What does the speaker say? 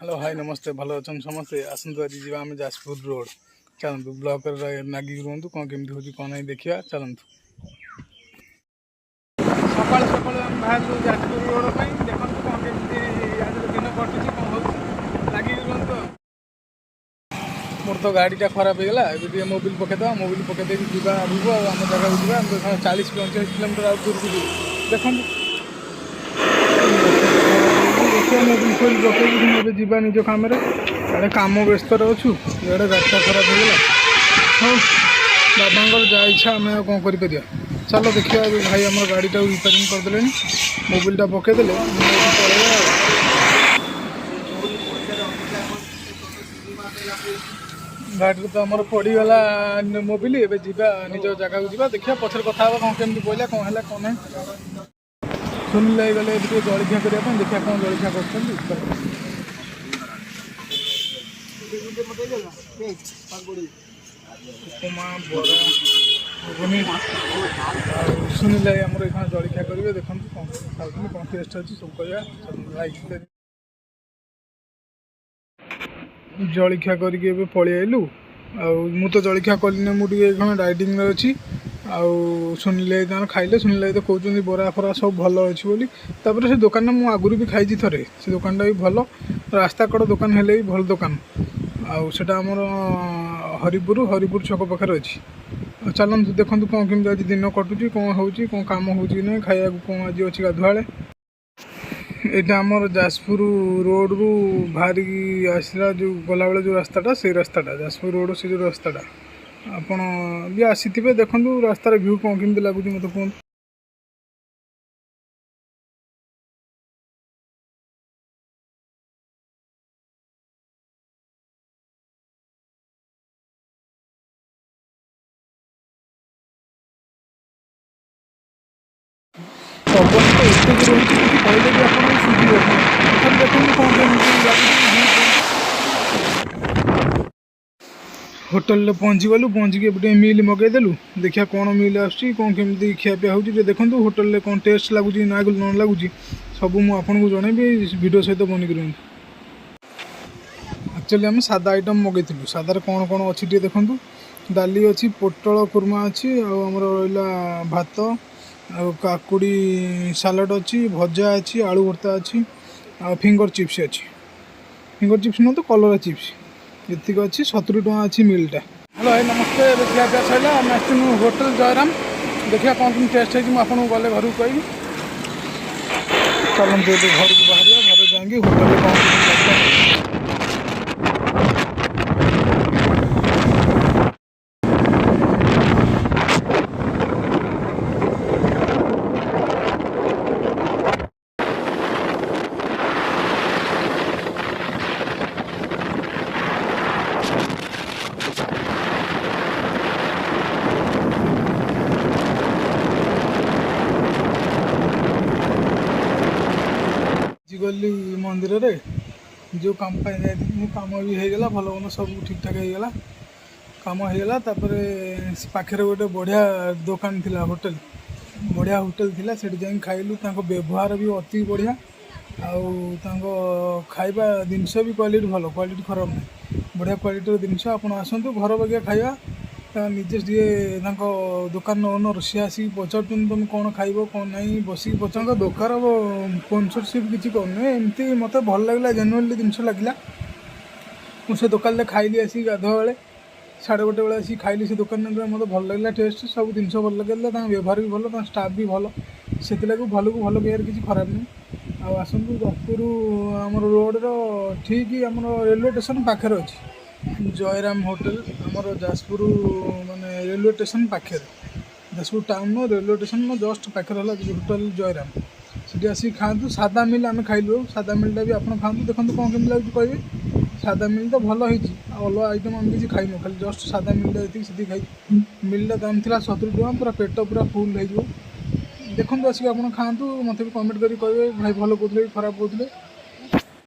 Hello hi नमस्ते भल अच्छा समस्ते आसतु आज जी आम जाजपुर रोड चलतु ब्लॉक नागिक रुहतु कौन केमती हो कौन नहीं देखा चलतु सकाल सकाल बाहर जाजपुर रोड पर देखो कौन केमती आज दिन कटुच कौन हो लगिक रुहतु मोर तो गाड़ीटा खराब होगा ये मोबिल पकईद मोबिल पकईदे जा आगू आम जगह जा 40-45 किलोमीटर आउट दूर को देखो मोबिल खोल पकई जी निज कम इे कम व्यस्त अच्छु इे रास्ता खराब होगा हाँ बाबा जा इच्छा आम कौन कर चलो देखिए भाई आम गाड़ीटा रिपेयरिंग करदे मोबिलटा पकईदे गाड़ी तो आमर पड़गला मोबिल ए निज जगह को देखिए पचर कथा कौन केमती पड़ा कौन है कौन ना सुनील गले जलखिया करने देखिए कौन जलखिया कर उपमा बरा सुनील आमर ये जलखिया करेंगे देखो कौन खाऊ कौन टेस्ट अच्छी सब कह जलखिया करके पलि आइलु मु तो जलखिया कलिनी मुझे डाइटिंग अच्छी आउ सुनील खाइले सुनील तो कहते बरा फरा सब भल अच्छी बोली तापर से दुकान में आगुरी भी खाई थे से दुकानटा भी भल रास्ता कड़ दुकान हेले भी भल दुकान आउटा आमर हरिपुर छक पाखे अच्छी चलतु देखो कौन केमती आज दिन कटुची कौन हो कौन कम हो खाया कौन आज अच्छी गाधुआले यहाँ आमर जाजपुर रोड रु बाहरी आसला जो गला बेले जो रास्ताटा से रास्ताटा जाजपुर रोड से जो रास्ताटा आपड़ भी आसी देखो रास्तार व्यू कौन केमती लगुच मत कहूँ पवन तो एत जो रही कहले भी आप सुझे देखो कौन होटल पहुँची गलु पहुँचिक एपटे मिल मगेदेलु देखिया कौन मिल आसुची कौन केमती खियापिया हो देखो होटल कौन टेस्ट लगुच न लगुच सब मुझे जनइबी वीडियो सहित बनिक रुहतु एक्चुअली आम सादा आइटम मगेलु सादार कौन कौन अच्छी देखु डाली अच्छी पोटल कुर्मा अच्छी आमर रहा भात आ काकुड़ी सालाड अच्छी भजा अच्छी आलू भर्ता अच्छी आ फिंगर चिप्स अच्छी फिंगर चिप्स नुह तो कलरा चिप्स ये अच्छी 70 टଙ୍କା अच्छी मिलटा। हेलो भाई नमस्ते खिया पिया सरला आम आसू होटल जयराम देखिए कौन कौन टेस्ट है आपको गले घर को कहि चलते घर को बाहर घर जाएंगे होटल कौन गली मंदिर रे जो काम जाए काम भी होगा भल भल सब ठीक ठाक होगा कम होगा पाखे गोटे बढ़िया दुकान थिला होटल बढ़िया होटल थिला सेठी जाई खाइलु व्यवहार भी अति बढ़िया आउ खाइबा जिनस भी क्वालिटी भल क्वालिटी खराब नहीं बढ़िया क्वालिटी जिनस आप आसतु घर बागिया खाइबा निजे टे दुकान ओनर सी आसिक पचार तुम कौन खाइब कौन नहीं बसिक पचार दोकार स्पॉन्सरशिप किसी करनी एमती मत भल लगे जेनुअली जिनस लगे मुझे दुकान खाइली आसिक गाधुआ बेले 1:30 बेले आसिक खाइली से दुकान में मत भल लगे टेस्ट सब जिन भल लगे व्यवहार भी भल स्टाफ भी भल से भल को भल कह किसी खराब नहीं आसतु जाजपुर आम रोड ठीक आम रेलवे स्टेशन पाखे अच्छी जयराम होटल आमर जाजपुर माने रेलवे स्टेशन पाखे Jajpur town railway station just पाखे होटल जयराम से आसिक खातु सादा मिल आम खाइलु सादा मिलटा भी आप खातु देखो कौन केमती लगे कहे सादा मिल तो भल होती अलग आइटम आम किसी खाइनु खाली जस्ट सादा मिलटा ये खाई मिलटा दाम थी 70 टଙ୍କା पूरा पेट पूरा फुल हो देखो आसिक आप खातु मत भी कमेंट करें भाई भल कहते खराब कहते